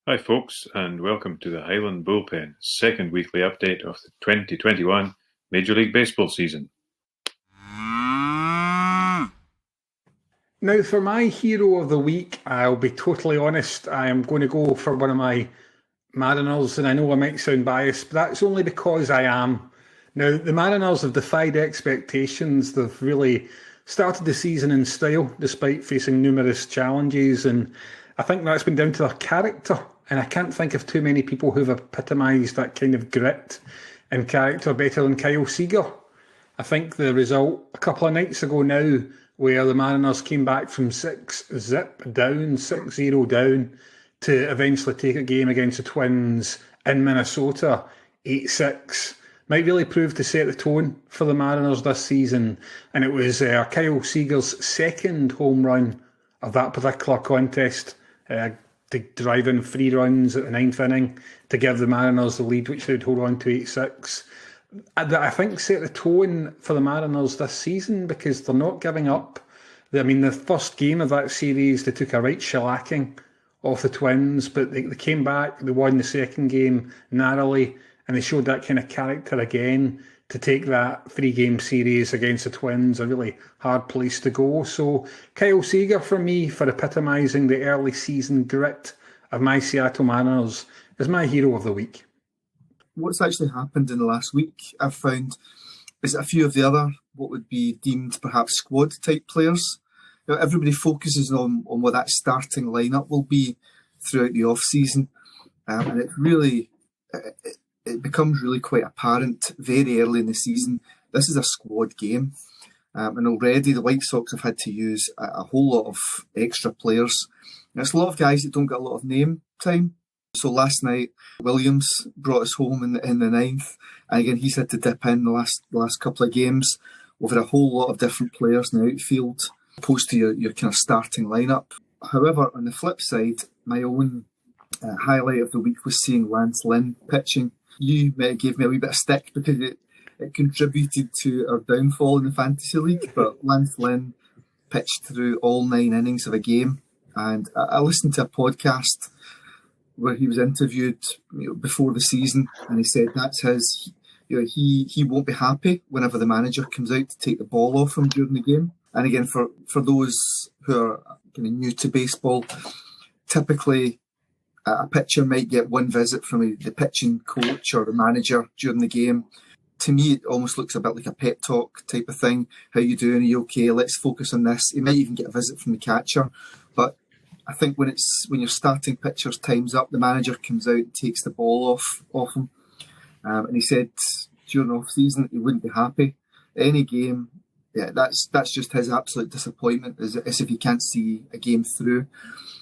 Hi folks, and welcome to the Highland Bullpen, second weekly update of the 2021 Major League Baseball season. Now, for my hero of the week, I'll be totally honest, I am going to go for one of my Mariners, and I know I might sound biased, but that's only because I am. Now, the Mariners have defied expectations. They've really started the season in style, despite facing numerous challenges, and I think that's been down to their character. And I can't think of too many people who've epitomised that kind of grit and character better than Kyle Seager. I think the result a couple of nights ago now, where the Mariners came back from 6-0 down, to eventually take a game against the Twins in Minnesota, 8-6, might really prove to set the tone for the Mariners this season. And it was Kyle Seager's second home run of that particular contest, to drive in 3 runs at the 9th inning to give the Mariners the lead, which they'd hold on to 8-6. That I think set the tone for the Mariners this season, because they're not giving up. I mean, the first game of that series, they took a right shellacking off the Twins, but they came back, they won the second game narrowly, and they showed that kind of character again to take that 3-game series against the Twins, a really hard place to go. So Kyle Seager for me, for epitomising the early season grit of my Seattle Mariners, is my hero of the week. What's actually happened in the last week, I've found, is a few of the other, what would be deemed perhaps squad type players. You know, everybody focuses on what that starting lineup will be throughout the off season, and it really it becomes really quite apparent very early in the season. This is a squad game, and already the White Sox have had to use a whole lot of extra players. And it's a lot of guys that don't get a lot of name time. So last night, Williams brought us home in the 9th, and again he's had to dip in the last couple of games over a whole lot of different players in the outfield, opposed to your kind of starting lineup. However, on the flip side, my own highlight of the week was seeing Lance Lynn pitching. You may have gave me a wee bit of stick because it contributed to our downfall in the fantasy league, but Lance Lynn pitched through all 9 innings of a game, and I listened to a podcast where he was interviewed before the season, and he said that's his. He won't be happy whenever the manager comes out to take the ball off him during the game. And again, for those who are kind of new to baseball, typically a pitcher might get one visit from the pitching coach or the manager during the game. To me, it almost looks a bit like a pep talk type of thing. How you doing? Are you okay? Let's focus on this. He might even get a visit from the catcher, but I think when your starting pitcher's time's up, the manager comes out and takes the ball off him. And he said during off season he wouldn't be happy. Any game, yeah, that's just his absolute disappointment, as if he can't see a game through.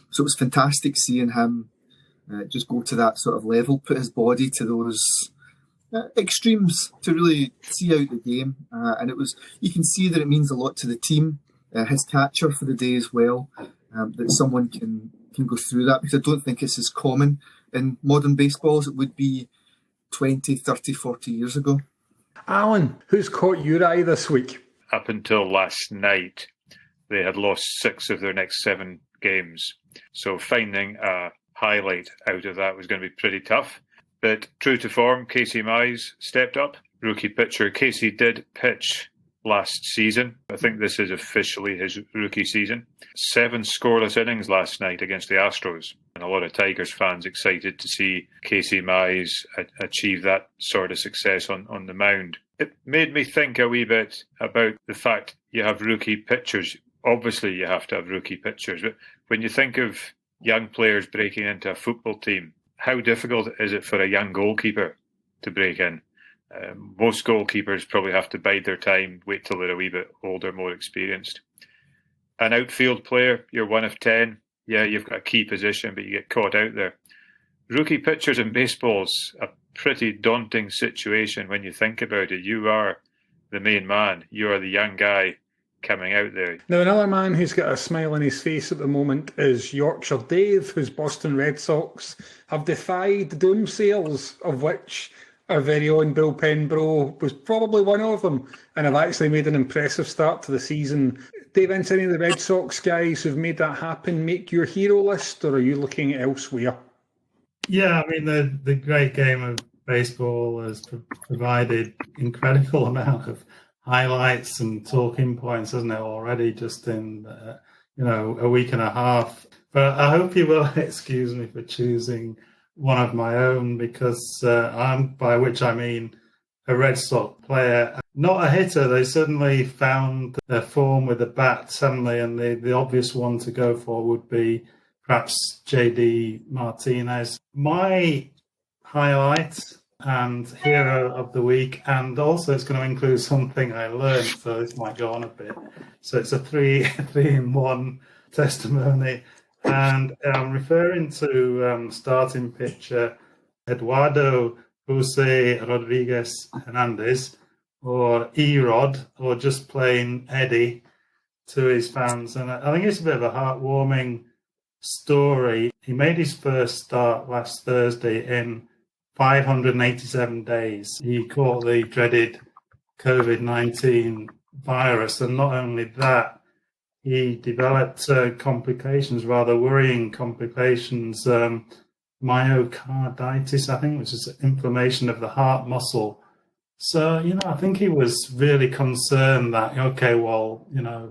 So it was fantastic seeing him just go to that sort of level, put his body to those extremes to really see out the game. And you can see that it means a lot to the team, his catcher for the day as well, that someone can go through that, because I don't think it's as common in modern baseball as it would be 20, 30, 40 years ago. Alan, who's caught your eye this week? Up until last night, they had lost 6 of their next 7 games. So finding a highlight out of that was going to be pretty tough. But true to form, Casey Mize stepped up. Rookie pitcher. Casey did pitch last season. I think this is officially his rookie season. 7 scoreless innings last night against the Astros. And a lot of Tigers fans excited to see Casey Mize achieve that sort of success on the mound. It made me think a wee bit about the fact you have rookie pitchers. Obviously, you have to have rookie pitchers. But when you think of young players breaking into a football team, how difficult is it for a young goalkeeper to break in? Most goalkeepers probably have to bide their time, wait till they're a wee bit older, more experienced. An outfield player, you're 1 of 10. Yeah, you've got a key position, but you get caught out there. Rookie pitchers in baseball's a pretty daunting situation when you think about it. You are the main man. You are the young guy coming out there. Now, another man who's got a smile on his face at the moment is Yorkshire Dave, whose Boston Red Sox have defied doomsayers, of which our very own bullpen bro was probably one of them, and have actually made an impressive start to the season. Dave, any of the Red Sox guys who've made that happen make your hero list, or are you looking elsewhere? Yeah, I mean, the great game of baseball has provided incredible amount of highlights and talking points, hasn't it, already just in, a week and a half. But I hope you will excuse me for choosing one of my own, because I'm, by which I mean a Red Sox player, not a hitter. They suddenly found their form with the bat, suddenly, and the obvious one to go for would be perhaps JD Martinez. My highlight and hero of the week, and also it's going to include something I learned, so this might go on a bit. So it's a three in one testimony, and I'm referring to starting pitcher Eduardo Jose Rodriguez Hernandez, or E-Rod, or just plain Eddie to his fans. And I think it's a bit of a heartwarming story. He made his first start last Thursday in 587 days. He caught the dreaded COVID-19 virus, and not only that, he developed complications, rather worrying complications, myocarditis, I think, which is inflammation of the heart muscle. So, I think he was really concerned that, okay, well,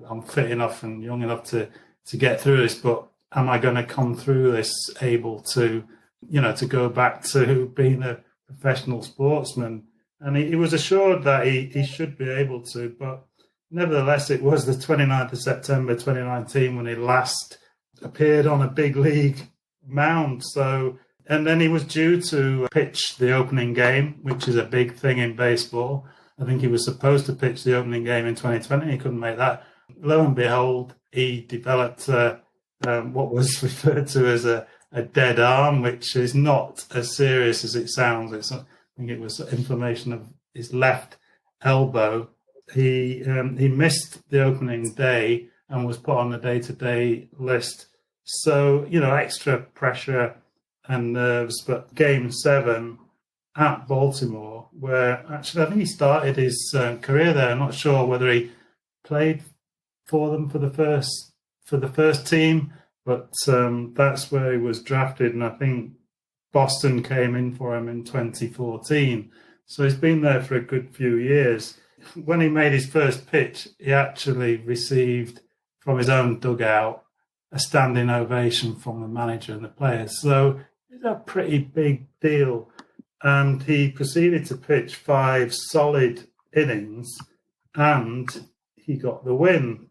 I'm fit enough and young enough to get through this, but am I going to come through this able to, to go back to being a professional sportsman? And he was assured that he should be able to, but nevertheless, it was the 29th of September 2019 when he last appeared on a big league mound. So, and then he was due to pitch the opening game, which is a big thing in baseball. I think he was supposed to pitch the opening game in 2020. He couldn't make that. Lo and behold, he developed what was referred to as a dead arm, which is not as serious as it sounds. I think it was inflammation of his left elbow. He missed the opening day and was put on the day-to-day list. So, extra pressure and nerves. But Game 7 at Baltimore, where actually I think he started his career there. I'm not sure whether he played for them for the first team, but that's where he was drafted. And I think Boston came in for him in 2014. So he's been there for a good few years. When he made his first pitch, he actually received from his own dugout a standing ovation from the manager and the players. So it's a pretty big deal. And he proceeded to pitch 5 solid innings, and he got the win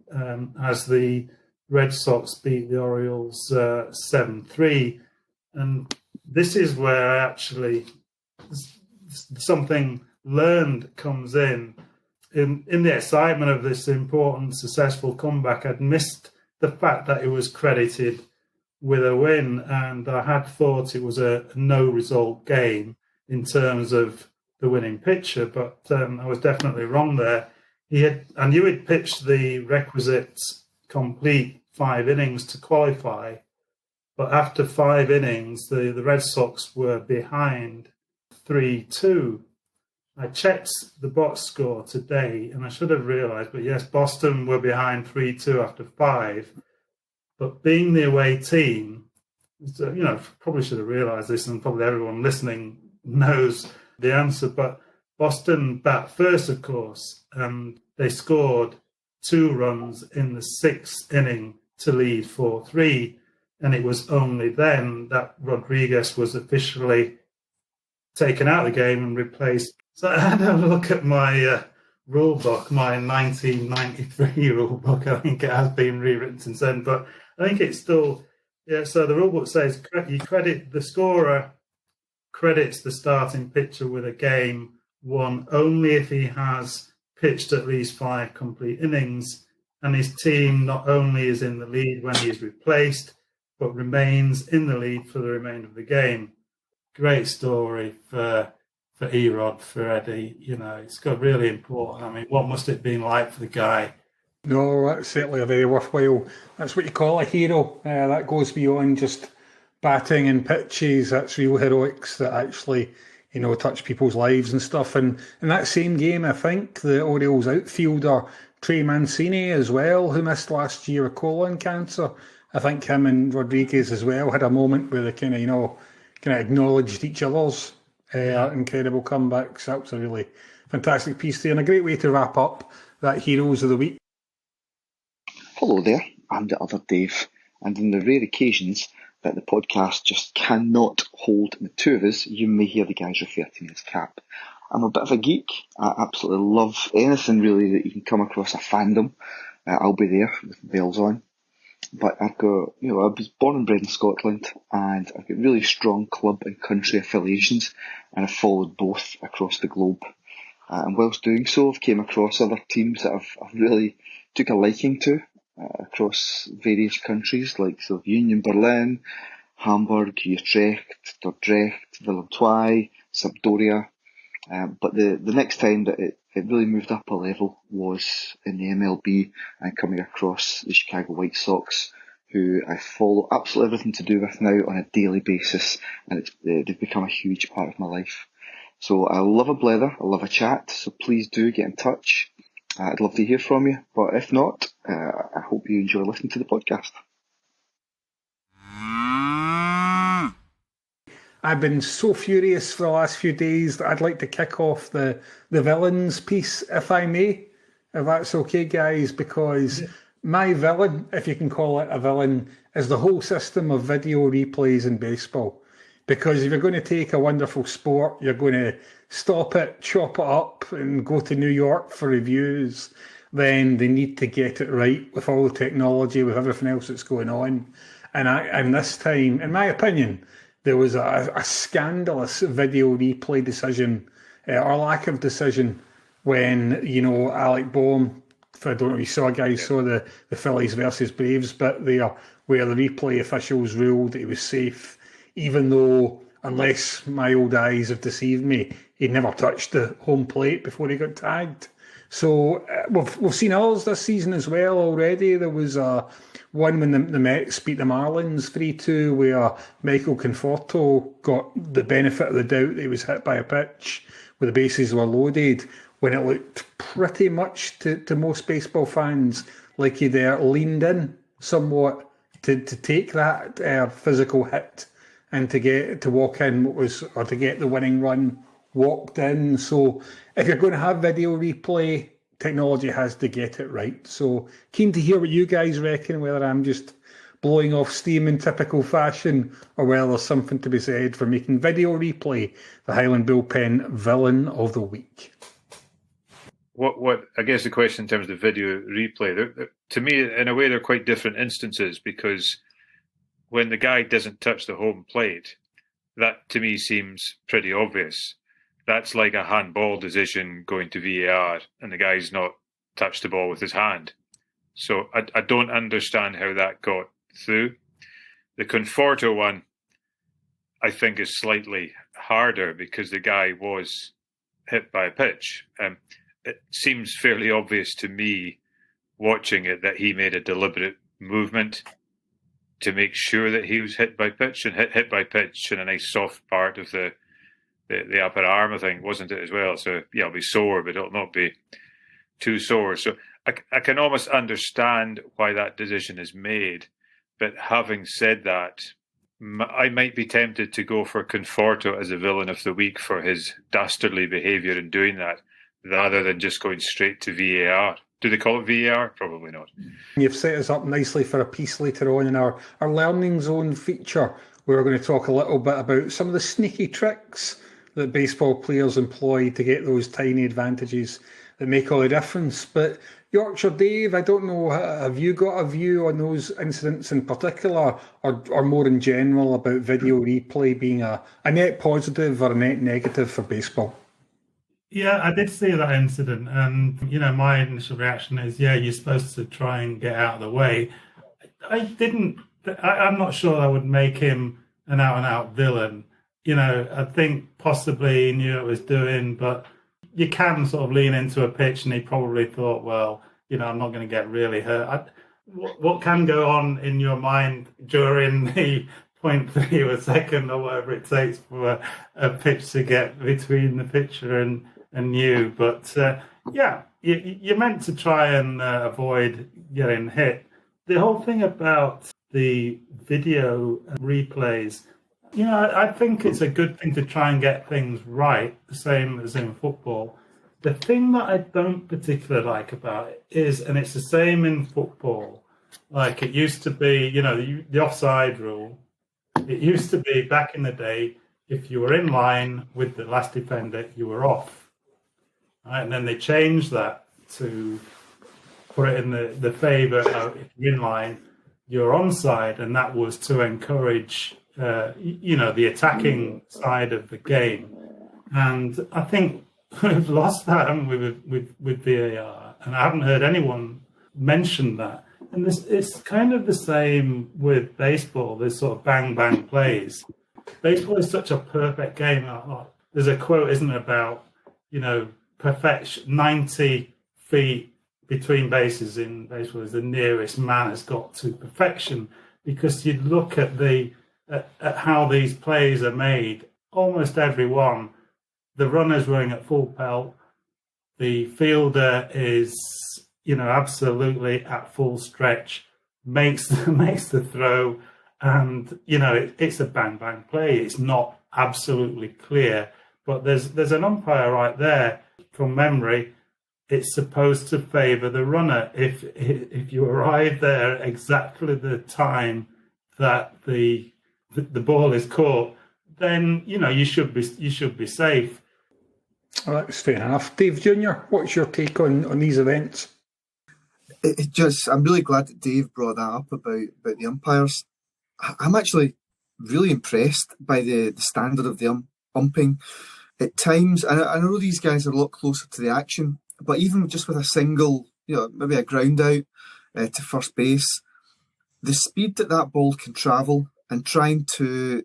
as the Red Sox beat the Orioles 7-3. And this is where actually something learned comes in. In the excitement of this important, successful comeback, I'd missed the fact that it was credited with a win, and I had thought it was a no-result game in terms of the winning pitcher, but I was definitely wrong there. I knew he'd pitched the requisite complete 5 innings to qualify, but after 5 innings, the Red Sox were behind 3-2. I checked the box score today, and I should have realised, but yes, Boston were behind 3-2 after 5. But being the away team, probably should have realised this, and probably everyone listening knows the answer. But Boston bat first, of course, and they scored 2 runs in the 6th inning to lead 4-3. And it was only then that Rodriguez was officially taken out of the game and replaced. So I had a look at my rule book, my 1993 rule book. I think it has been rewritten since then, but I think it's still, so the rule book says the scorer credits the starting pitcher with a game won only if he has pitched at least 5 complete innings, and his team not only is in the lead when he is replaced, but remains in the lead for the remainder of the game. Great story for E-Rod, for Eddie. It's got really important. I mean, what must it have been like for the guy? No, that's certainly a very worthwhile. That's what you call a hero. That goes beyond just batting and pitches. That's real heroics that actually, touch people's lives and stuff. And in that same game, I think the Orioles outfielder Trey Mancini as well, who missed last year with colon cancer, I think him and Rodriguez as well had a moment where they kind kind of acknowledged each other's incredible comebacks. That was a really fantastic piece there, and a great way to wrap up that Heroes of the Week. Hello there, I'm the other Dave, and on the rare occasions that the podcast just cannot hold the two of us, you may hear the guys refer to me as Cap. I'm a bit of a geek. I absolutely love anything really that you can come across a fandom. I'll be there with the bells on. But I've got, I was born and bred in Scotland, and I've got really strong club and country affiliations, and I've followed both across the globe. And whilst doing so, I've came across other teams that I've really took a liking to across various countries, like Union Berlin, Hamburg, Utrecht, Dordrecht, Villeneuve, Sampdoria. But the next time that it really moved up a level was in the MLB and coming across the Chicago White Sox, who I follow absolutely everything to do with now on a daily basis, and they've become a huge part of my life. So I love a blether, I love a chat, so please do get in touch. I'd love to hear from you, but if not, I hope you enjoy listening to the podcast. I've been so furious for the last few days that I'd like to kick off the villains piece, if I may, if that's okay, guys, because my villain, if you can call it a villain, is the whole system of video replays in baseball. Because if you're going to take a wonderful sport, you're going to stop it, chop it up, and go to New York for reviews, then they need to get it right with all the technology, with everything else that's going on. And this time, in my opinion, there was a scandalous video replay decision, or lack of decision, when, Alec Boehm, I don't know if you saw, guys, saw the Phillies versus Braves bit there, where the replay officials ruled that he was safe, even though, unless my old eyes have deceived me, he'd never touched the home plate before he got tagged. So we've seen others this season as well already. There was one when the Mets beat the Marlins 3-2, where Michael Conforto got the benefit of the doubt that he was hit by a pitch where the bases were loaded, when it looked pretty much to most baseball fans like he'd leaned in somewhat to take that physical hit and to get to walk in to get the winning run walked in. So if you're going to have video replay, technology has to get it right. So keen to hear what you guys reckon, whether I'm just blowing off steam in typical fashion, or whether there's something to be said for making video replay the Highland Bullpen villain of the week. What I guess the question in terms of video replay, to me, in a way, they're quite different instances, because when the guy doesn't touch the home plate, that to me seems pretty obvious. That's like a handball decision going to VAR and the guy's not touched the ball with his hand. So I don't understand how that got through. The Conforto one, I think, is slightly harder because the guy was hit by a pitch. It seems fairly obvious to me, watching it, that he made a deliberate movement to make sure that he was hit by pitch, and hit by pitch in a nice soft part of the upper arm, I think, wasn't it, as well? So, it'll be sore, but it'll not be too sore. So I can almost understand why that decision is made. But having said that, I might be tempted to go for Conforto as a villain of the week for his dastardly behaviour in doing that, rather than just going straight to VAR. Do they call it VAR? Probably not. You've set us up nicely for a piece later on in our Learning Zone feature, where we're going to talk a little bit about some of the sneaky tricks that baseball players employ to get those tiny advantages that make all the difference. But Yorkshire Dave, I don't know, have you got a view on those incidents in particular, or more in general, about video replay being a net positive or a net negative for baseball? Yeah, I did see that incident, and my initial reaction is, you're supposed to try and get out of the way. I'm not sure I would make him an out-and-out villain. I think possibly he knew what he was doing, but you can sort of lean into a pitch, and he probably thought, well, I'm not going to get really hurt. What can go on in your mind during the 0.3 of a second or whatever it takes for a pitch to get between the pitcher and you? But you're meant to try and avoid getting hit. The whole thing about the video replays, I think it's a good thing to try and get things right, the same as in football. The thing that I don't particularly like about it is, and it's the same in football, like it used to be, the offside rule. It used to be back in the day, if you were in line with the last defender, you were off. Right? And then they changed that to put it in the favour of if you're in line, you're onside, and that was to encourage, the attacking side of the game. And I think we've lost that, haven't we, with VAR? And I haven't heard anyone mention that. And it's kind of the same with baseball. There's sort of bang plays. Baseball is such a perfect game. There's a quote, isn't it, about perfection. 90 feet between bases in baseball is the nearest man has got to perfection, because you look at at how these plays are made. Almost every one, the runner's running at full pelt, the fielder is absolutely at full stretch, makes the throw, and it's a bang play. It's not absolutely clear, but there's an umpire right there. From memory, it's supposed to favour the runner. If you arrive there at exactly the time that the ball is caught, then you should be safe. Well, that's fair enough. Dave Jr., what's your take on these events? I'm really glad that Dave brought that up about the umpires. I'm actually really impressed by the standard of the umping. At times, and I know these guys are a lot closer to the action, but even just with a single, maybe a ground out to first base, the speed that ball can travel, and trying to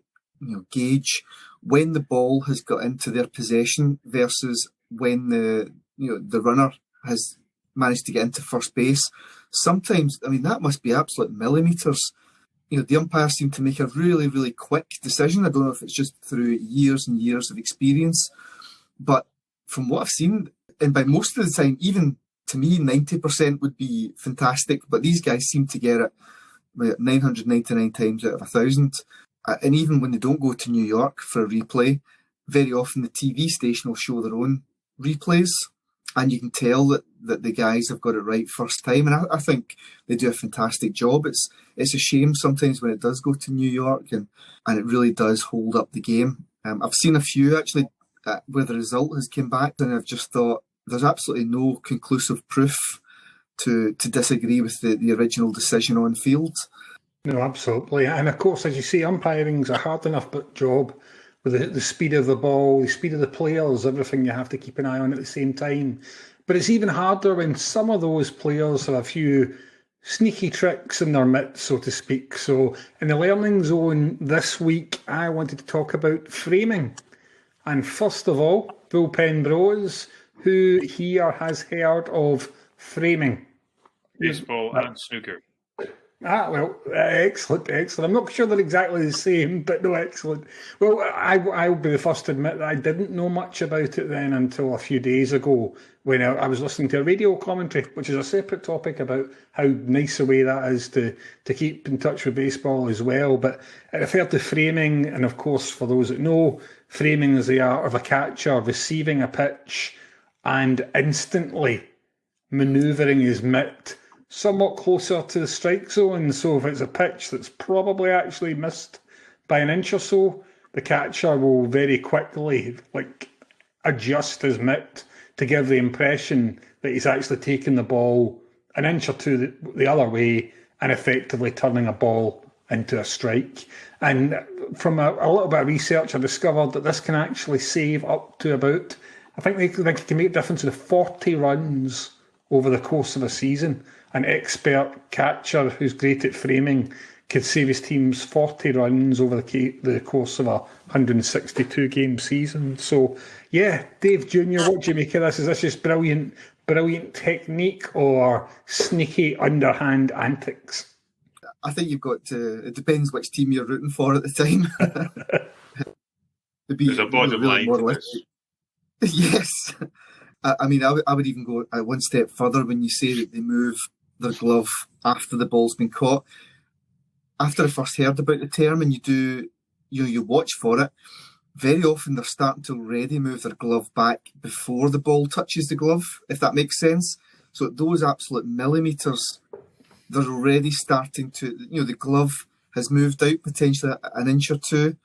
gauge when the ball has got into their possession versus when the runner has managed to get into first base. Sometimes, that must be absolute millimetres. The umpires seem to make a really, really quick decision. I don't know if it's just through years and years of experience, but from what I've seen, and by most of the time, even to me, 90% would be fantastic, but these guys seem to get it 999 times out of 1,000. And even when they don't go to New York for a replay, very often the TV station will show their own replays, and you can tell that the guys have got it right first time. And I think they do a fantastic job. It's a shame sometimes when it does go to New York, and it really does hold up the game. I've seen a few actually where the result has come back, and I've just thought there's absolutely no conclusive proof to disagree with the original decision on field. No, absolutely. And of course, as you say, umpiring's a hard enough job with the speed of the ball, the speed of the players, everything you have to keep an eye on at the same time. But it's even harder when some of those players have a few sneaky tricks in their mitts, so to speak. So in the learning zone this week, I wanted to talk about framing. And first of all, Bullpen Bros, who here has heard of framing? Baseball and snooker. Well, excellent. I'm not sure they're exactly the same, but no, excellent. Well, I'll be the first to admit that I didn't know much about it then until a few days ago when I was listening to a radio commentary, which is a separate topic about how nice a way that is to keep in touch with baseball as well. But it referred to framing, and of course, for those that know, framing is the art of a catcher receiving a pitch and instantly manoeuvring his mitt somewhat closer to the strike zone. So if it's a pitch that's probably actually missed by an inch or so, the catcher will very quickly adjust his mitt to give the impression that he's actually taking the ball an inch or two the other way and effectively turning a ball into a strike. And from a little bit of research, I discovered that this can actually save up to about, I think it can make a difference of 40 runs over the course of a season. An expert catcher who's great at framing could save his teams 40 runs over the course of a 162-game season. So, yeah, Dave Jr., what do you make of this? Is this just brilliant technique or sneaky underhand antics? I think you've got to... It depends which team you're rooting for at the time. There's a bottom line to this. Yes. I would even go one step further when you say that they move their glove after the ball's been caught. After I first heard about the term, and you you watch for it. Very often they're starting to already move their glove back before the ball touches the glove, if that makes sense. So at those absolute millimetres, they're already starting to, the glove has moved out potentially an inch or two.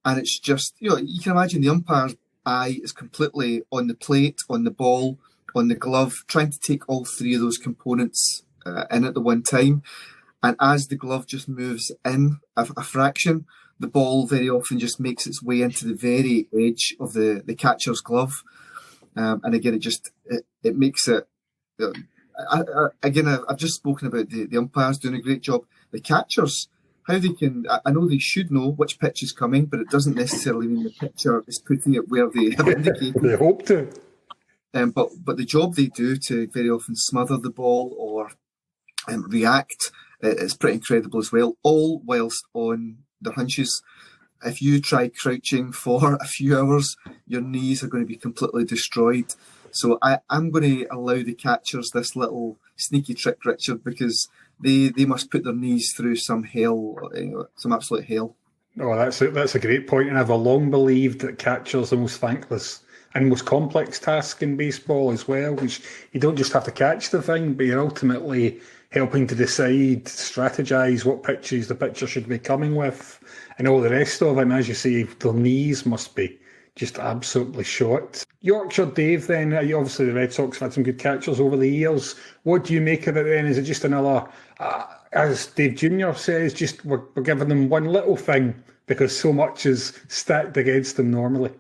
And it's just, you can imagine the umpire's eye is completely on the plate, on the ball, on the glove, trying to take all three of those components in at the one time. And as the glove just moves in a fraction, the ball very often just makes its way into the very edge of the catcher's glove. And again, it makes it... I've just spoken about the umpires doing a great job. The catchers, how they can... I know they should know which pitch is coming, but it doesn't necessarily mean the pitcher is putting it where they have indicated. They hope to. But the job they do to very often smother the ball or react is pretty incredible as well, all whilst on their hunches. If you try crouching for a few hours, your knees are going to be completely destroyed. So I'm going to allow the catchers this little sneaky trick, Richard, because they must put their knees through some hell, some absolute hell. Oh, that's a great point, and I've long believed that catchers are the most thankless and most complex task in baseball as well, which you don't just have to catch the thing, but you're ultimately helping to decide, strategise what pitches the pitcher should be coming with and all the rest of it. And as you say, their knees must be just absolutely shot. Yorkshire Dave, then, obviously the Red Sox have had some good catchers over the years. What do you make of it then? Is it just another, as Dave Jr. says, just we're giving them one little thing because so much is stacked against them normally?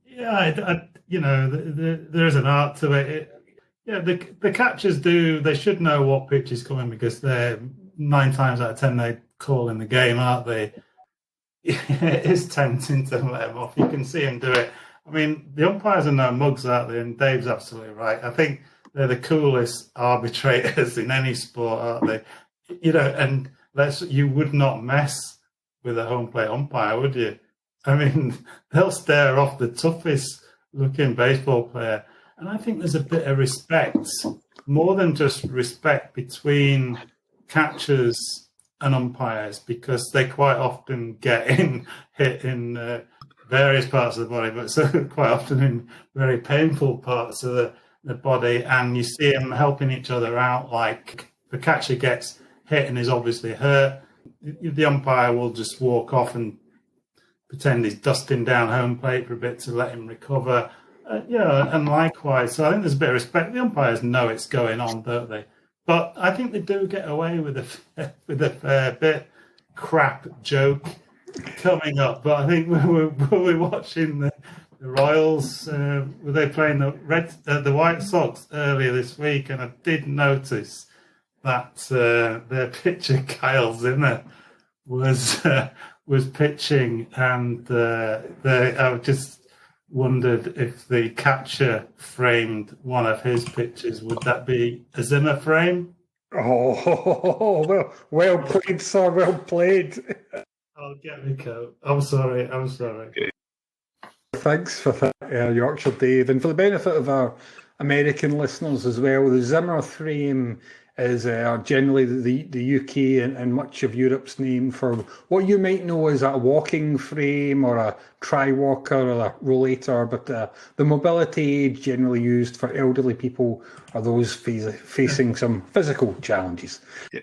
Yeah, there's an art to it. The catchers they should know what pitch is coming because they're 9 times out of 10 they call in the game, aren't they? It is tempting to let them off. You can see him do it. I mean, the umpires are no mugs, aren't they? And Dave's absolutely right. I think they're the coolest arbitrators in any sport, aren't they? And you would not mess with a home plate umpire, would you? I mean, they'll stare off the toughest looking baseball player. And I think there's a bit of respect, more than just respect between catchers and umpires, because they quite often get hit in various parts of the body, but so quite often in very painful parts of the body. And you see them helping each other out, like the catcher gets hit and is obviously hurt. The umpire will just walk off and pretend he's dusting down home plate for a bit to let him recover. And likewise. So I think there's a bit of respect. The umpires know it's going on, don't they? But I think they do get away with a fair bit crap joke coming up. But I think we're watching the Royals. Were they playing the White Sox earlier this week? And I did notice that their pitcher Kyle Zimmer was pitching, and I just wondered if the catcher framed one of his pitches. Would that be a Zimmer frame? Oh, well played, sir. Well played. I'll get me coat. I'm sorry. Thanks for that, Yorkshire Dave. And for the benefit of our American listeners as well, the Zimmer frame is generally the UK and much of Europe's name for what you might know as a walking frame or a tri-walker or a rollator, but the mobility aid generally used for elderly people are those facing some physical challenges.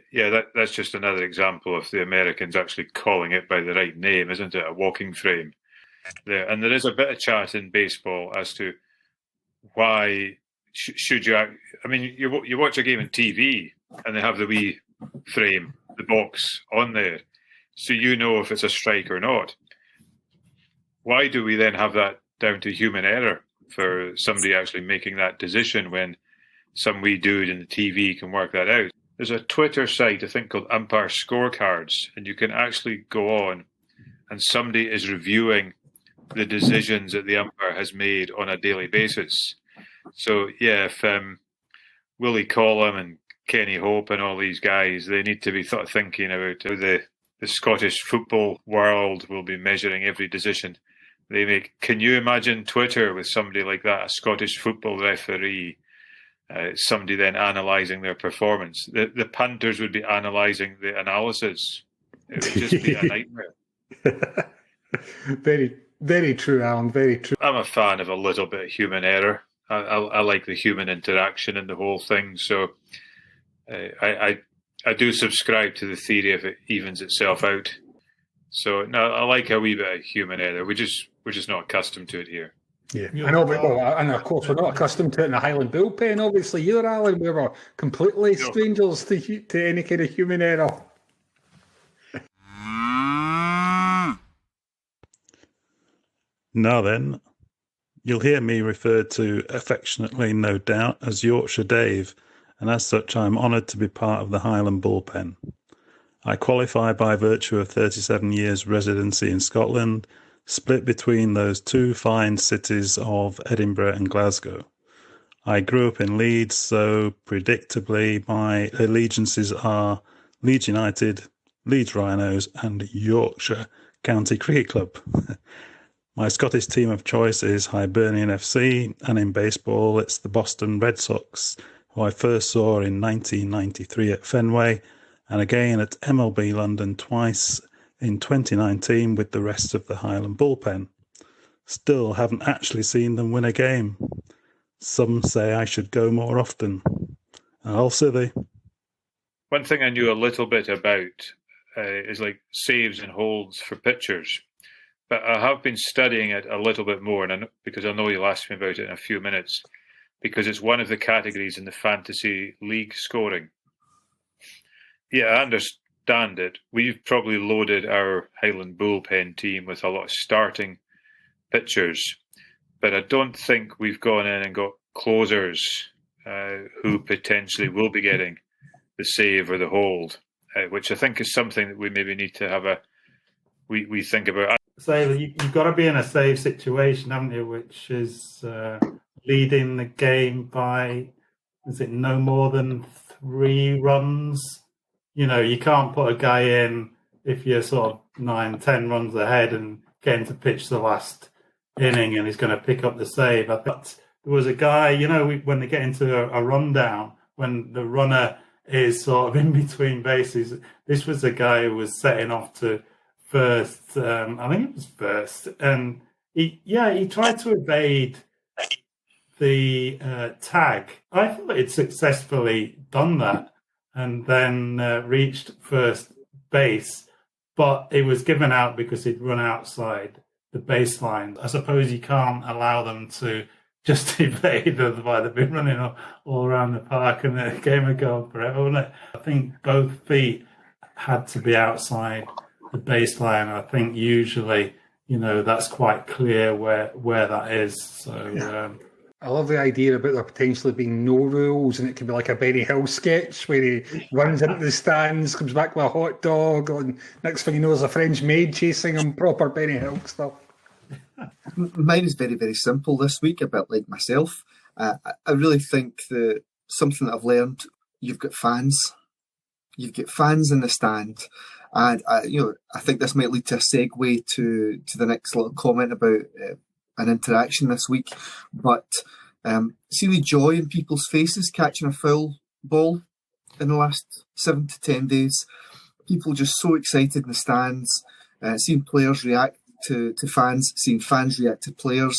Yeah, that's just another example of the Americans actually calling it by the right name, isn't it? A walking frame. And there is a bit of chat in baseball as to why should you... I mean, you watch a game on TV and they have the wee frame, the box on there, so you know if it's a strike or not. Why do we then have that down to human error for somebody actually making that decision when some wee dude in the TV can work that out? There's a Twitter site, I think, called Umpire Scorecards, and you can actually go on and somebody is reviewing the decisions that the umpire has made on a daily basis. So, yeah, if Willie Collum and Kenny Hope and all these guys, they need to be thinking about how the Scottish football world will be measuring every decision they make. Can you imagine Twitter with somebody like that, a Scottish football referee, somebody then analysing their performance? The punters would be analysing the analysis. It would just be a nightmare. Very, very true, Alan. Very true. I'm a fan of a little bit of human error. I like the human interaction in the whole thing. So I do subscribe to the theory of it evens itself out. So no, I like a wee bit of human error. We're just not accustomed to it here. Yeah, I know, but and of course we're not accustomed to it in the Highland Bullpen. Obviously, either, Alan. We were completely strangers to any kind of human error. Now then, you'll hear me referred to affectionately, no doubt, as Yorkshire Dave, and as such I'm honoured to be part of the Highland Bullpen. I qualify by virtue of 37 years residency in Scotland, split between those two fine cities of Edinburgh and Glasgow. I grew up in Leeds, so predictably my allegiances are Leeds United, Leeds Rhinos and Yorkshire County Cricket Club. My Scottish team of choice is Hibernian FC, and in baseball it's the Boston Red Sox, who I first saw in 1993 at Fenway, and again at MLB London twice in 2019 with the rest of the Highland Bullpen. Still haven't actually seen them win a game. Some say I should go more often. All silly. One thing I knew a little bit about is like saves and holds for pitchers. But I have been studying it a little bit more, and because I know you'll ask me about it in a few minutes, because it's one of the categories in the fantasy league scoring. Yeah, I understand it. We've probably loaded our Highland Bullpen team with a lot of starting pitchers, but I don't think we've gone in and got closers who potentially will be getting the save or the hold, which I think is something that we maybe need to have we think about. So you've got to be in a save situation, haven't you? Which is leading the game by, is it no more than 3 runs? You know, you can't put a guy in if you're sort of 9-10 runs ahead and getting to pitch the last inning and he's going to pick up the save. I thought there was a guy, you know, when they get into a rundown, when the runner is sort of in between bases, this was a guy who was setting off to first, I think it was first, and he tried to evade the tag. I thought he'd successfully done that and then reached first base, but it was given out because he'd run outside the baseline. I suppose you can't allow them to just evade, otherwise they've been running all around the park and the game would go on forever, wouldn't it? I think both feet had to be outside the baseline. I think usually, you know, that's quite clear where that is. So yeah. I love the idea about there potentially being no rules, and it could be like a Benny Hill sketch where he runs into the stands, comes back with a hot dog, and next thing you know, there's a French maid chasing him. Proper Benny Hill stuff. Mine is very, very simple this week, a bit like myself. I really think that something that I've learned, you've got fans. You've got fans in the stand. And I think this might lead to a segue to the next little comment about an interaction this week. But see the joy in people's faces catching a foul ball in the last 7 to 10 days. People just so excited in the stands, seeing players react to fans, seeing fans react to players.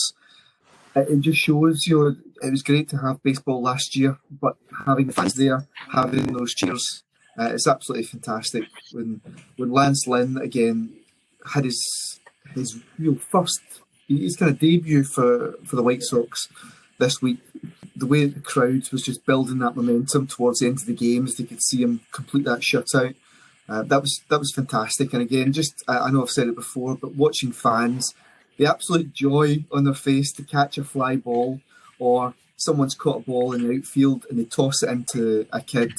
It just shows, it was great to have baseball last year, but having the fans there, having those cheers, it's absolutely fantastic. When Lance Lynn again had his real first, his kind of debut for the White Sox this week, the way the crowd was just building that momentum towards the end of the game as they could see him complete that shutout, that was fantastic. And again, just I know I've said it before, but watching fans, the absolute joy on their face to catch a fly ball, or someone's caught a ball in the outfield and they toss it into a kid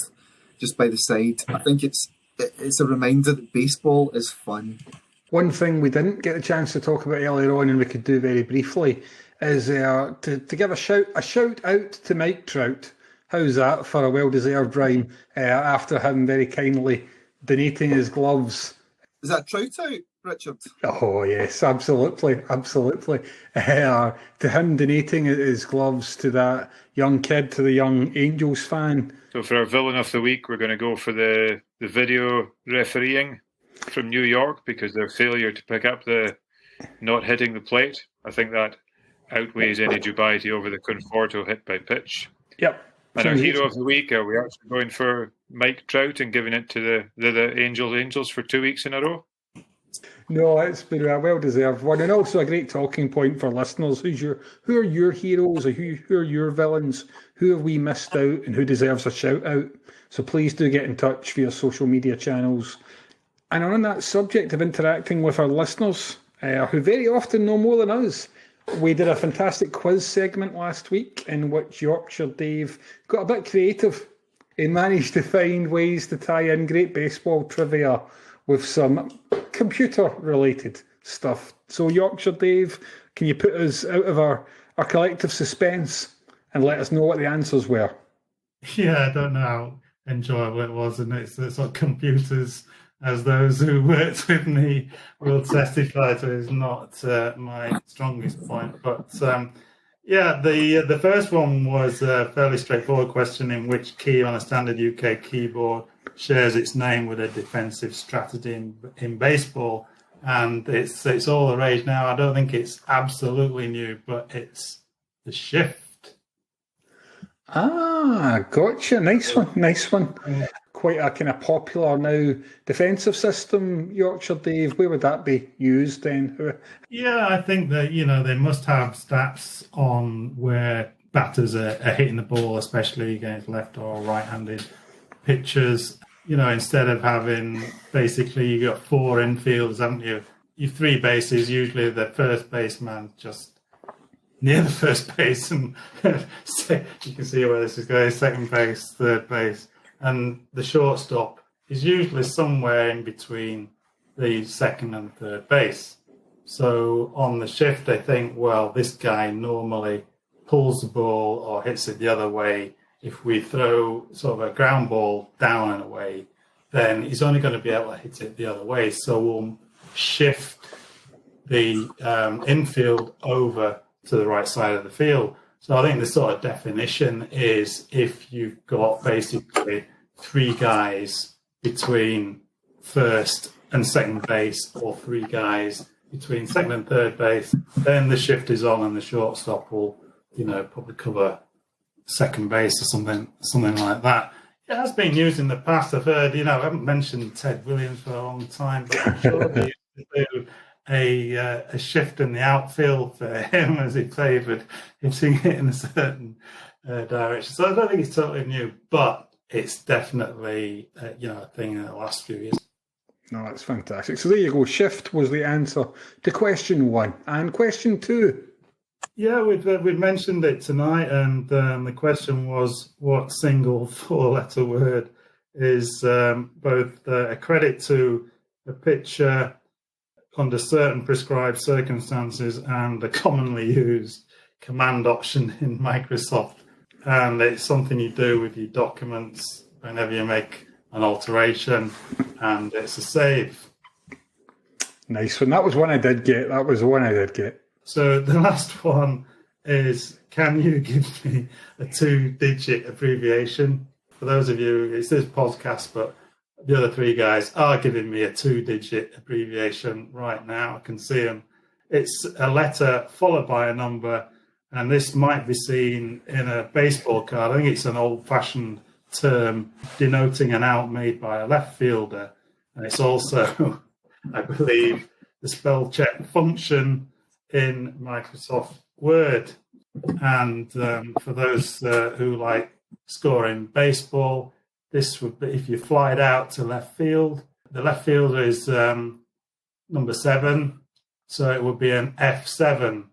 just by the side. I think it's a reminder that baseball is fun. One thing we didn't get a chance to talk about earlier on, and we could do very briefly, is to give a shout out to Mike Trout. How's that for a well-deserved rhyme after him very kindly donating his gloves? Is that Trout out, Richard? Oh yes, absolutely. To him donating his gloves to that young kid, to the young Angels fan. So for our villain of the week, we're going to go for the video refereeing. from New York because their failure to pick up the not hitting the plate. I think that outweighs any dubiety over the Conforto hit by pitch. Yep. And our hero of the week, are we actually going for Mike Trout and giving it to the Angels for 2 weeks in a row? No, it's been a well-deserved one, and also a great talking point for listeners. Who are your heroes, or who are your villains? Who have we missed out, and who deserves a shout-out? So please do get in touch via social media channels. And on that subject of interacting with our listeners, who very often know more than us, we did a fantastic quiz segment last week in which Yorkshire Dave got a bit creative. He managed to find ways to tie in great baseball trivia with some computer-related stuff. So Yorkshire Dave, can you put us out of our collective suspense and let us know what the answers were? Yeah, I don't know how enjoyable it was, and it's sort of computers, as those who worked with me will testify to, is not my strongest point. But yeah, the first one was a fairly straightforward question: in which key on a standard UK keyboard shares its name with a defensive strategy in baseball? And it's all the rage now. I don't think it's absolutely new, but it's the shift. Ah, gotcha. Nice one. Quite a kind of popular now defensive system, Yorkshire Dave. Where would that be used then? Yeah, I think that, they must have stats on where batters are hitting the ball, especially against left or right-handed pitchers. Instead of having, basically, you got 4 infielders, haven't you? Your 3 bases, usually the first baseman just near the first base, and you can see where this is going, second base, third base. And the shortstop is usually somewhere in between the second and third base. So on the shift, they think, well, this guy normally pulls the ball or hits it the other way. If we throw sort of a ground ball down and away, then he's only going to be able to hit it the other way. So we'll shift the infield over to the right side of the field. So I think the sort of definition is if you've got basically 3 guys between first and second base, or 3 guys between second and third base, then the shift is on and the shortstop will, probably cover second base or something like that. It has been used in the past. I've heard, I haven't mentioned Ted Williams for a long time, but I'm sure they used to do a shift in the outfield for him as he favoured hitting it in a certain direction. So I don't think it's totally new, but it's definitely a thing in the last few years. No, that's fantastic. So there you go. Shift was the answer to question 1. And question 2. Yeah, we've mentioned it tonight, and the question was, what single 4-letter word is both a credit to a pitcher under certain prescribed circumstances and a commonly used command option in Microsoft. And it's something you do with your documents whenever you make an alteration, and it's a save. Nice one. That was one I did get. So the last one is, can you give me a 2-digit abbreviation? For those of you, it's this podcast, but the other 3 guys are giving me a 2-digit abbreviation right now. I can see them. It's a letter followed by a number, and this might be seen in a baseball card. I think it's an old-fashioned term denoting an out made by a left fielder. And it's also, I believe, the spell check function in Microsoft Word. And for those who like scoring baseball, this would be, if you fly it out to left field, the left fielder is number 7, so it would be an F7.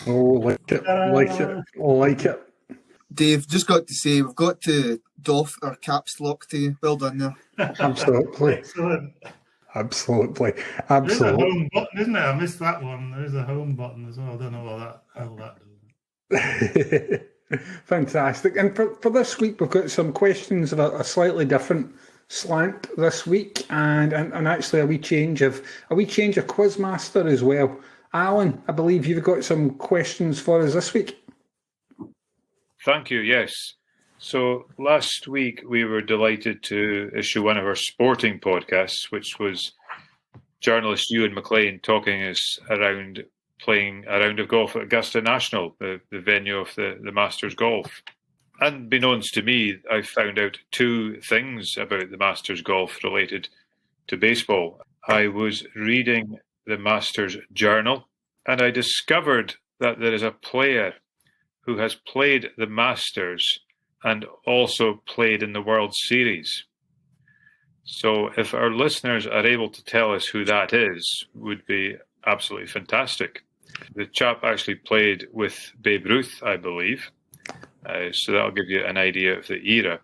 Oh, like it. Dave, just got to say, we've got to doff our caps lock to you. Well done there. Absolutely. Excellent. Absolutely. There's a home button, isn't there? I missed that one. There's a home button as well. I don't know what that does. Fantastic. And for this week, we've got some questions of a slightly different slant this week, and actually a wee change of quizmaster as well. Alan, I believe you've got some questions for us this week. Thank you, yes. So last week we were delighted to issue one of our sporting podcasts, which was journalist Ewan McLean talking us around playing a round of golf at Augusta National, the venue of the Masters Golf. Unbeknownst to me, I found out two things about the Masters Golf related to baseball. I was reading the Masters Journal, and I discovered that there is a player who has played the Masters and also played in the World Series. So if our listeners are able to tell us who that is, would be absolutely fantastic. The chap actually played with Babe Ruth, I believe. So that'll give you an idea of the era.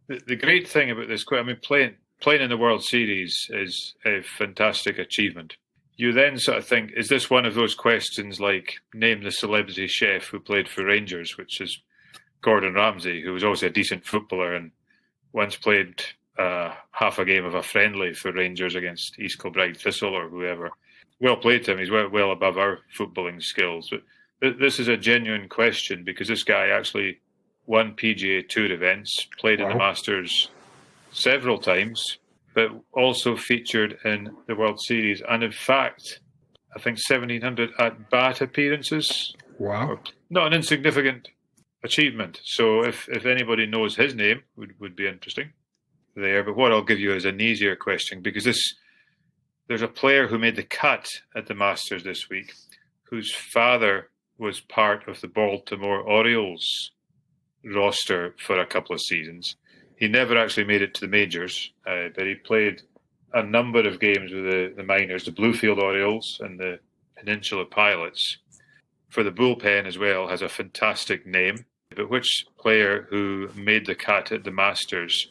The great thing about this, playing in the World Series is a fantastic achievement. You then sort of think, is this one of those questions like name the celebrity chef who played for Rangers, which is Gordon Ramsay, who was also a decent footballer and once played half a game of a friendly for Rangers against East Kilbride Thistle or whoever. Well played to him. He's well above our footballing skills. But this is a genuine question because this guy actually won PGA Tour events, played in the Masters several times, but also featured in the World Series. And in fact, I think 1,700 at-bat appearances. Wow. Not an insignificant achievement. So if anybody knows his name, would be interesting there. But what I'll give you is an easier question because there's a player who made the cut at the Masters this week whose father was part of the Baltimore Orioles roster for a couple of seasons. He never actually made it to the majors, but he played a number of games with the minors, the Bluefield Orioles and the Peninsula Pilots. For the bullpen as well, has a fantastic name. But which player who made the cut at the Masters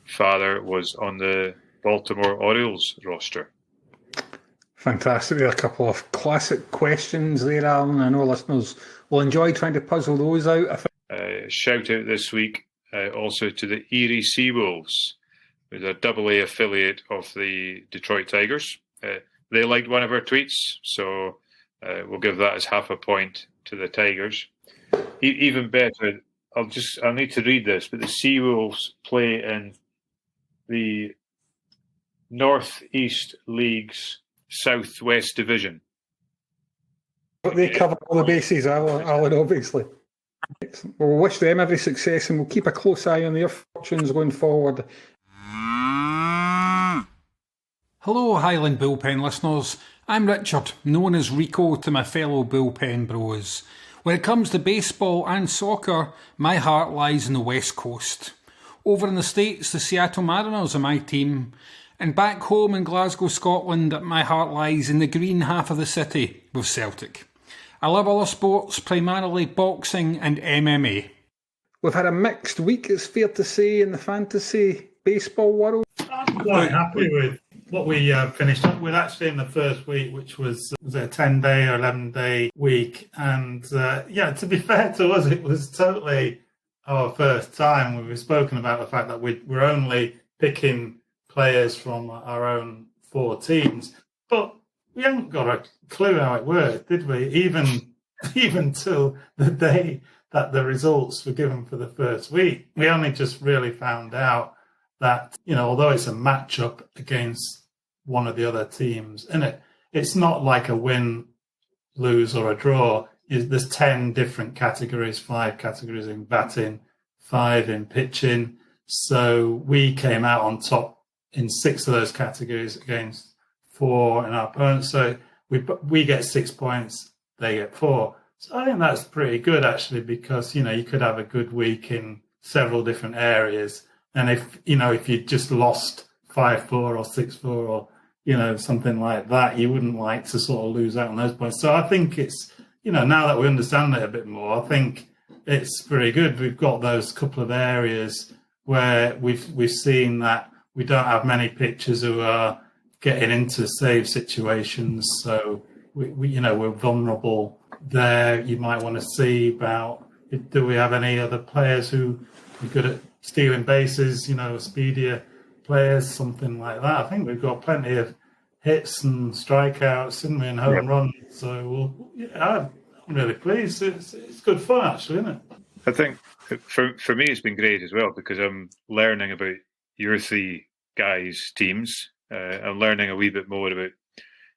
father was on the Baltimore Orioles roster? Fantastic. There are a couple of classic questions there, Alan. I know listeners will enjoy trying to puzzle those out. Shout out this week also to the Erie Seawolves, who's a AA affiliate of the Detroit Tigers. They liked one of our tweets, so we'll give that as half a point to the Tigers. Even better, I'll need to read this, but the Seawolves play in the Northeast League's Southwest Division. But they cover all the bases, Alan, obviously. We'll wish them every success and we'll keep a close eye on their fortunes going forward. Hello, Highland Bullpen listeners. I'm Richard, known as Rico to my fellow Bullpen bros. When it comes to baseball and soccer, my heart lies in the West Coast. Over in the States, the Seattle Mariners are my team. And back home in Glasgow, Scotland, my heart lies in the green half of the city with Celtic. I love other sports, primarily boxing and MMA. We've had a mixed week, it's fair to say, in the fantasy baseball world. I'm quite happy with what we finished up with actually in the first week, which was a 10-day or 11-day week. And to be fair to us, it was totally our first time. We've spoken about the fact that we're only picking players from our own four teams, but we haven't got a clue how it worked, did we? Even till the day that the results were given for the first week, we only just really found out that, although it's a matchup against one of the other teams, and it's not like a win, lose or a draw. There's 10 different categories, 5 categories in batting, 5 in pitching. So we came out on top in 6 of those categories against 4 in our opponents. So we get 6 points, they get 4. So I think that's pretty good actually, because you could have a good week in several different areas, and if you just lost 5-4 or 6-4 or something like that, you wouldn't like to sort of lose out on those points. So I think it's now that we understand it a bit more, I think it's pretty good. We've got those couple of areas where we've seen that we don't have many pitchers who are getting into save situations, so we're vulnerable there. You might want to see about, do we have any other players who are good at stealing bases, speedier players, something like that. I think we've got plenty of hits and strikeouts, didn't we, and home runs. So I'm really pleased. It's good fun, actually, isn't it? I think For me, it's been great as well because I'm learning about your three guys' teams. I'm learning a wee bit more about,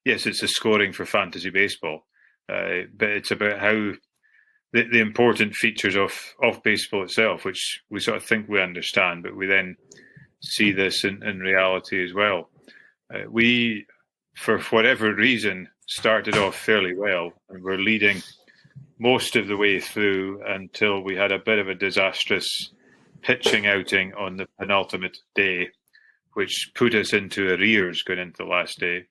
yes, it's a scoring for fantasy baseball, but it's about how the important features of baseball itself, which we sort of think we understand, but we then see this in reality as well. We, for whatever reason, started off fairly well and were leading most of the way through until we had a bit of a disastrous pitching outing on the penultimate day, which put us into arrears going into the last day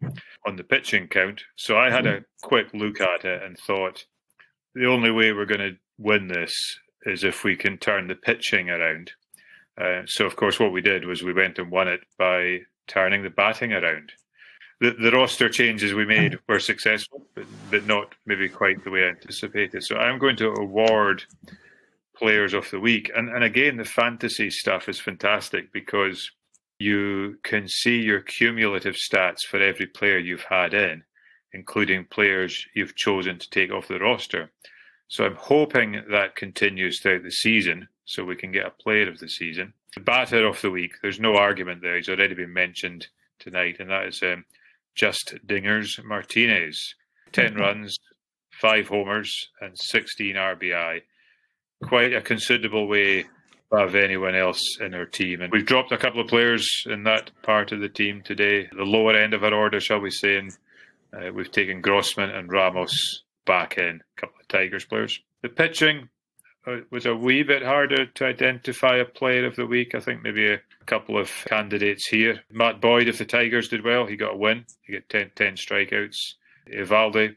on the pitching count. So I had a quick look at it and thought, the only way we're going to win this is if we can turn the pitching around. So, of course, what we did was we went and won it by turning the batting around. The roster changes we made were successful, but not maybe quite the way I anticipated. So I'm going to award Players of the Week. And again, the fantasy stuff is fantastic because you can see your cumulative stats for every player you've had in, including players you've chosen to take off the roster. So I'm hoping that continues throughout the season so we can get a player of the season. The batter of the week, there's no argument there. He's already been mentioned tonight, and that is Just Dingers Martinez. 10 runs, 5 homers, and 16 RBI. Quite a considerable way above anyone else in our team. And we've dropped a couple of players in that part of the team today. The lower end of our order, shall we say, and we've taken Grossman and Ramos back in, a couple of Tigers players. The pitching was a wee bit harder to identify a player of the week. I think maybe a couple of candidates here. Matt Boyd of the Tigers did well. He got a win. He got 10 strikeouts. Evaldi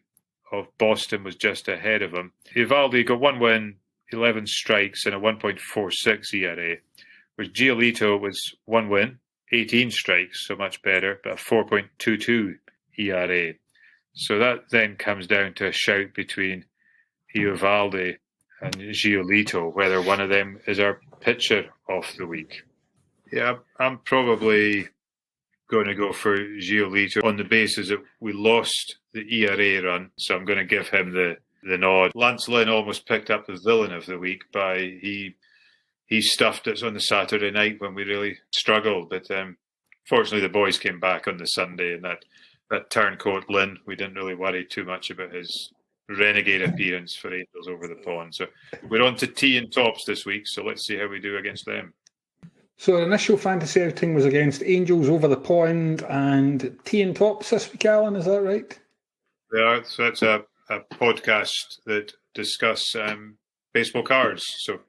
of Boston was just ahead of him. Evaldi got 1 win, 11 strikes and a 1.46 ERA, whereas Giolito was 1 win, 18 strikes, so much better, but a 4.22 ERA. So that then comes down to a shout between Eovaldi and Giolito, whether one of them is our pitcher of the week. Yeah, I'm probably going to go for Giolito on the basis that we lost the ERA run, so I'm going to give him the nod. Lance Lynn almost picked up the villain of the week by he stuffed us on the Saturday night when we really struggled, but fortunately the boys came back on the Sunday, and that turncoat Lynn, we didn't really worry too much about his renegade appearance for Angels over the pond. So we're on to tea and tops this week, so let's see how we do against them. So the initial fantasy outing was against Angels over the pond and tea and tops this week, Alan, is that right? Yeah, so that's a podcast that discuss baseball cards. So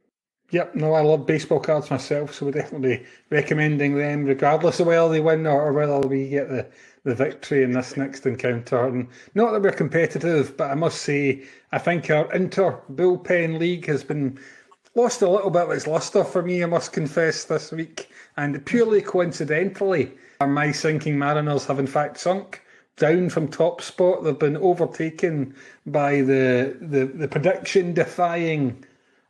yep, no, I love baseball cards myself, so we're definitely recommending them regardless of whether they win or whether we get the victory in this next encounter. And not that we're competitive, but I must say, I think our inter-bullpen league has been lost a little bit of its lustre for me, I must confess, this week. And purely coincidentally, my sinking Mariners have in fact sunk down from top spot. They've been overtaken by the prediction-defying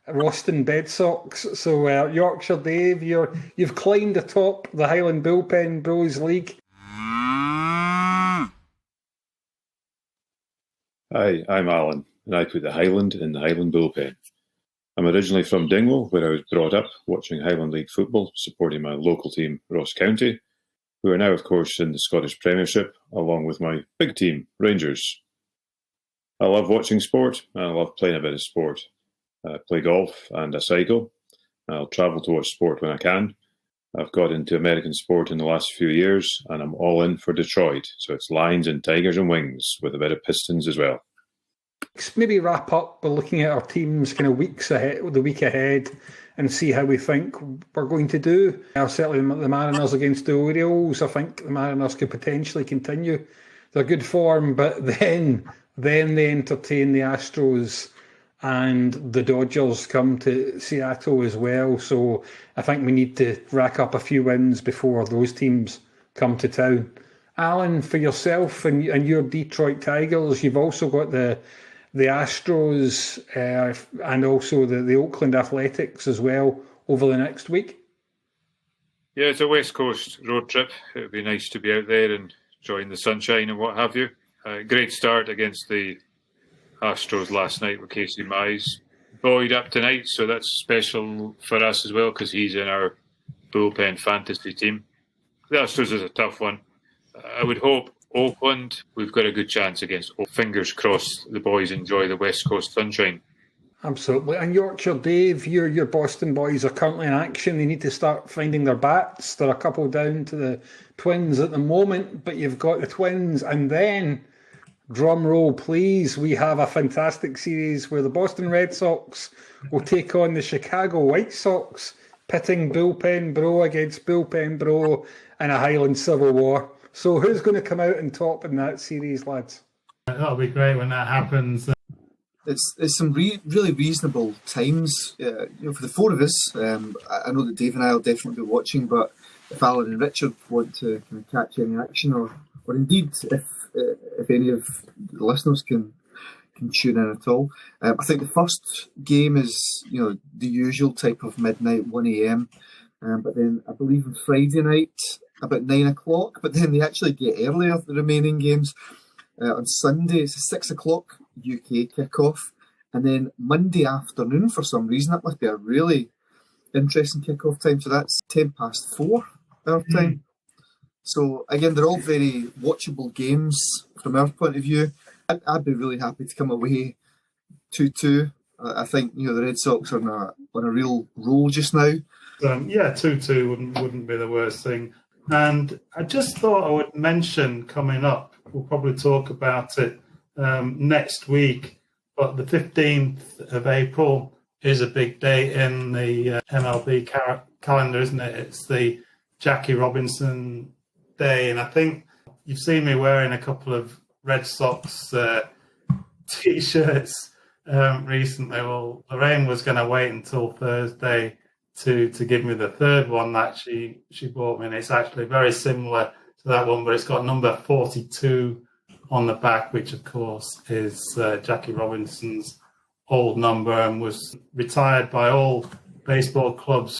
Boston Red Sox. So Yorkshire Dave, you've climbed atop the Highland Bullpen Bros League. Hi, I'm Alan, and I put the Highland in the Highland Bullpen. I'm originally from Dingwall, where I was brought up watching Highland League football, supporting my local team, Ross County, who are now, of course, in the Scottish Premiership, along with my big team, Rangers. I love watching sport, and I love playing a bit of sport. I play golf and I cycle. I'll travel to watch sport when I can. I've got into American sport in the last few years, and I'm all in for Detroit. So it's Lions and Tigers and Wings, with a bit of Pistons as well. Let's maybe wrap up by looking at our teams kind of weeks ahead, the week ahead, and see how we think we're going to do. Certainly the Mariners against the Orioles, I think the Mariners could potentially continue their good form, but then they entertain the Astros and the Dodgers come to Seattle as well. So I think we need to rack up a few wins before those teams come to town. Alan, for yourself and your Detroit Tigers, you've also got the Astros and also the Oakland Athletics as well over the next week. Yeah, it's a West Coast road trip. It would be nice to be out there and enjoying the sunshine and what have you. Great start against the Astros last night with Casey Mize. Boyd up tonight, so that's special for us as well because he's in our bullpen fantasy team. The Astros is a tough one. I would hope Oakland, we've got a good chance against. Fingers crossed the boys enjoy the West Coast sunshine. Absolutely. And Yorkshire, Dave, your Boston boys are currently in action. They need to start finding their bats. They're a couple down to the Twins at the moment, but you've got the Twins. And then, drum roll please, we have a fantastic series where the Boston Red Sox will take on the Chicago White Sox, pitting Bullpen Bro against Bullpen Bro in a Highland Civil War. So who's going to come out on top in that series, lads? That'll be great when that happens. It's some really reasonable times, for the four of us. I know that Dave and I will definitely be watching, but if Alan and Richard want to kind of catch any action, or indeed if any of the listeners can tune in at all, I think the first game is the usual type of midnight 1 a.m. But then I believe on Friday night about 9 o'clock. But then they actually get earlier, the remaining games. On Sunday it's a 6 o'clock UK kickoff, and then Monday afternoon for some reason that must be a really interesting kickoff time. So that's 4:10 our time. So again, they're all very watchable games from our point of view. I'd be really happy to come away 2-2. I think the Red Sox are on a real roll just now. 2-2 wouldn't be the worst thing. And I just thought I would mention coming up, we'll probably talk about it next week, but the 15th of April is a big day in the MLB calendar, isn't it? It's the Jackie Robinson Day, and I think you've seen me wearing a couple of Red Sox T-shirts recently. Well, Lorraine was going to wait until Thursday to give me the third one that she bought me, and it's actually very similar to that one, but it's got number 42 on the back, which of course is Jackie Robinson's old number, and was retired by all baseball clubs